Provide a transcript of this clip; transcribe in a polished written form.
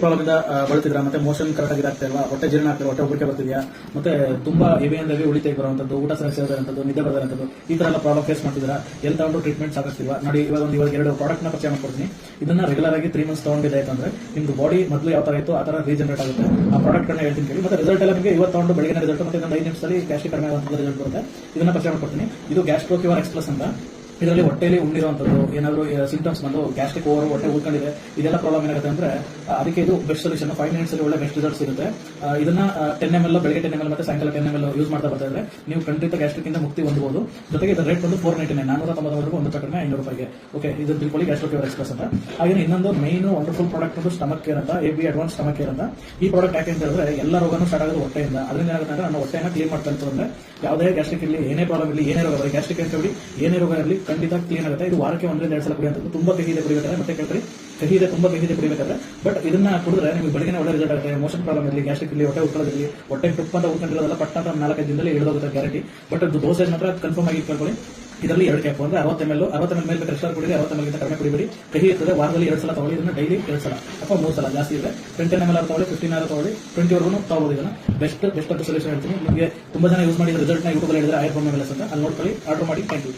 Problem ಇಂದ ಬಳಲ್ತಿದ್ರ, ಮತ್ತೆ motion correct ಆಗಿ ಆಗ್ತಾ ಇಲ್ವಾ, ಹೊಟ್ಟೆ ಜೀರ್ಣ ಆಗ್ತಿಲ್ಲ, ಹೊಟ್ಟೆ ಉಬ್ಬರಿಕೆ ಬರ್ತಿದ್ಯಾ, ಮತ್ತೆ ತುಂಬಾ ಹೆವಿ ಅಂದಾಗಿ ಉಳಿತಾಗಿ ಬರುವಂತದ್ದು, ಊಟ ಸರಿಯಾಗಿ ಸೇರೋದಂತದ್ದು, ನಿದ್ದೆ ಬರೋದಂತದ್ದು, ಈ ತರ ಎಲ್ಲ ಪ್ರಾಬ್ಲಮ್ ಫೇಸ್ ಮಾಡ್ತಿದ್ದೀರಾ, ಎಲ್ಲಿ ತಗೊಂಡು ಟ್ರೀಟ್ಮೆಂಟ್ ಸಾಕಿಸ್ತಿಲ್ವಾ? ನೋಡಿ, ಇವಾಗ 2 ಪ್ರಾಡಕ್ಟ್ ನ ಪರಿಚಯ ಮಾಡ್ಕೊಡ್ತೀನಿ. ಇದನ್ನ ರೆಗ್ಯುಲರ್ ಆಗಿ 3 ಮಂತ್ಸ್ ತಗೊಂಡಿದೆ ಅಂತಂದ್ರೆ ನಿಮ್ದು ಬಾಡಿ ಮೊದಲು ಯಾವ ತರ ಇತ್ತು ಆ ತರ ರೀಜನರೇಟ್ ಆಗುತ್ತೆ. ಆ ಪ್ರಾಡಕ್ಟ್ ಅನ್ನ ಹೇಳ್ತೀನಿ ಕೇಳಿ. ಮತ್ತೆ ರಿಸಲ್ಟ್ ಎಲ್ಲ ನಿಮಗೆ ಇವತ್ತು ತಗೊಂಡು ಬೆಳಗಿನ ರಿಸಲ್ಟ್, ಮತ್ತೆ 5 ನಿಮಿಷದಲ್ಲಿ ಗ್ಯಾಸ್ಟ್ರಿಕ್ ಕಡಿಮೆ ಆಗುವಂತ ರಿಸಲ್ಟ್ ಬರುತ್ತೆ. ಇದನ್ನ ಪರಿಚಯ ಮಾಡ್ಕೊಡ್ತೀನಿ. ಇದು ಗ್ಯಾಸ್ಟ್ರೋ ಕ್ಯೂರ್ ಎಕ್ಸ್ಪ್ರೆಸ್ ಅಂತ. ಇದರಲ್ಲಿ ಹೊಟ್ಟೆಯಲ್ಲಿ ಉಂಡಿರುವಂತದ್ದು ಏನಾದ್ರು ಸಿಂಟಮ್ಸ್ ಬಂದು ಗ್ಯಾಸ್ಟ್ರಿಕ್ ಓವರ್, ಹೊಟ್ಟೆ ಉಳ್ಕೊಂಡಿದೆ, ಇದೆಲ್ಲ ಪ್ರಾಬ್ಲಮ್ ಏನಾಗುತ್ತೆ ಅಂದ್ರೆ ಅದಕ್ಕೆ ಇದು ಬೆಸ್ಟ್ ಸೊಲ್ಯೂಷನ್. 5 ಮಿನಿಟ್ಸ್ ಅಲ್ಲಿ ಒಳ್ಳೆ ಬೆಸ್ಟ್ ರಿಸಲ್ಟ್ಸ್ ಇರುತ್ತೆ. ಇದನ್ನ 10 ml ಬೆಳಗ್ಗೆ 10 ml ಮತ್ತೆ ಸಾಯಂಕಾಲ 10 ml ಯೂಸ್ ಮಾಡ್ತಾ ಬರ್ತಾ ಇದ್ರೆ ನೀವು ಖಂಡಿತ ಗ್ಯಾಸ್ಟ್ರಿಕ್ ಇಂದ ಮುಕ್ತಿ ಹೊಂದಬಹುದು. ಜೊತೆಗೆ ಇದರ ರೇಟ್ ಬಂದು 499 499 ಒಂದು ಕಡಿಮೆ 500 ರೂಪಾಯಿಗೆ. ಓಕೆ, ಇದನ್ನ ತಿಳ್ಕೊಳ್ಳಿ, ಗ್ಯಾಸ್ಟ್ರೋ ಕ್ಯೂರ್ ಎಕ್ಸ್ಪ್ರೆಸ್ ಅಂತ. ಹಾಗೆ ಇನ್ನೊಂದು ಮೈನ್ ವಂಡರ್ಫುಲ್ ಪ್ರಾಡಕ್ಟ್ ಒಂದು ಸ್ಟಮಕ್ ಕೇರ್ ಅಂತ, AB ಅಡ್ವಾನ್ಸ್ ಸ್ಟಮಕ್ ಕೇರ್ ಅಂತ. ಈ ಪ್ರಾಡಕ್ಟ್ ಯಾಕೆ ಅಂತ ಹೇಳಿದ್ರೆ ಎಲ್ಲ ರೋಗನೂ ಸ್ಟಾರ್ಟ್ ಆಗೋದು ಹೊಟ್ಟೆಯಿಂದ. ಅದರಿಂದ ಏನಾಗುತ್ತೆ ಅಂದ್ರೆ ನಮ್ಮ ಹೊಟ್ಟೆನ ಕ್ಲೀನ್ ಮಾಡ್ತಾ ಇರ್ತದೆ. ಯಾವುದೇ ಗ್ಯಾಸ್ಟ್ರಿಕ್ ಇರಲಿ, ಏನೇ ಪ್ರಾಬ್ಲಮ್ ಇರಲಿ, ಏನೇ ರೋಗ ಬರಲಿ, ಗ್ಯಾಸ್ಟ್ರಿಕ್ ಅಂತ ಹೇಳಿ ಏನೇ ರೋಗ ಇರಲಿ ಖಂಡಿತ ಕ್ಲೀನ್ ಆಗುತ್ತೆ. ಇದು ವಾರಕ್ಕೆ 1-2 ಸಲ ಕುಡಿಯುವಂಥದ್ದು. ತುಂಬಾ ಕಹಿ ಇದೆ ಕುಡಿಬೇಕಾದ್ರೆ, ಮತ್ತೆ ಕೇಳ್ತಾರೆ ಕಹಿ ಇದೆ, ತುಂಬಾ ಕಹಿ ಇದೆ ಕುಡಿಬೇಕಾದ್ರೆ. ಬಟ್ ಇದನ್ನ ಕುಡಿದ್ರೆ ನಿಮಗೆ ಬೆಳಗ್ಗೆ ಒಳ್ಳೆ ರಿಸಲ್ಟ್ ಆಗುತ್ತೆ. ಮೋಷನ್ ಪ್ರಾಬ್ಲಮ್ ಇರಲಿ, ಗ್ಯಾಸ್ಟ್ರಿಕ್ ಇರಲಿ, ಹೊಟ್ಟೆ ಉಟ್ಕೊಳ್ಳೋದಿರಲಿ, ಹೊಟ್ಟೆ ತುಪ್ಪ ಅಂತ ಉಟ್ಕೊಂಡಿರೋದೆಲ್ಲ ಪಟ್ಟ 4-5 ದಿನದಲ್ಲಿ ಇಳಿದೋಗುತ್ತೆ ಗ್ಯಾರಂಟಿ. ಬಟ್ ಅದು ಡೋಸೇಜ್ ಮಾತ್ರ ಕನ್ಫರ್ಮ್ ಆಗಿ ಕೇಳ್ಕೊಳ್ಳಿ. ಇದರಲ್ಲಿ 2 ಕ್ಯಾಪ್ ಅಂದ್ರೆ 60 ml ಮೇಲೆ ಬೇಕಾದ್ರೆ ಕುಡಿರಿ, 60 ml ಗಿಂತ ಕಡಿಮೆ ಕುಡಿಬೇಡಿ. ಕಹಿ ಇರ್ತದೆ. ವಾರದಲ್ಲಿ 2 ಸಲ ತಗೊಳ್ಳಿ. ಇದನ್ನ ಡೈಲಿ 2 ಸಲ ಅಥವಾ 3 ಸಲ, ಜಾಸ್ತಿ ಇದೆ 10 ml ತಗೊಳ್ಳಿ, 15 ತಗೊಳ್ಳಿ, 20 ವರೆಗೂ ತಗೋಬಹುದು. ಇದನ್ನ ಬೆಸ್ಟ್ ಅಂತ ಸೊಲ್ಯೂಷನ್ ಹೇಳ್ತೀನಿ. ನಿಮಗೆ ತುಂಬಾ ಜನ ಯೂಸ್ ಮಾಡಿದ ರಿಸಲ್ಟ್ ನ ಯೂಟ್ಯೂಬ್ ಅಲ್ಲಿ ಹೇಳಿದ್ರೆ ಆಯುರ್ವೇದ ಮೆಲಸ್ ಅಂತ, ಅಲ್ಲಿ ನೋಡ್ಕೊಳ್ಳಿ, ಆರ್ಡರ್ ಮಾಡಿ. Thank you.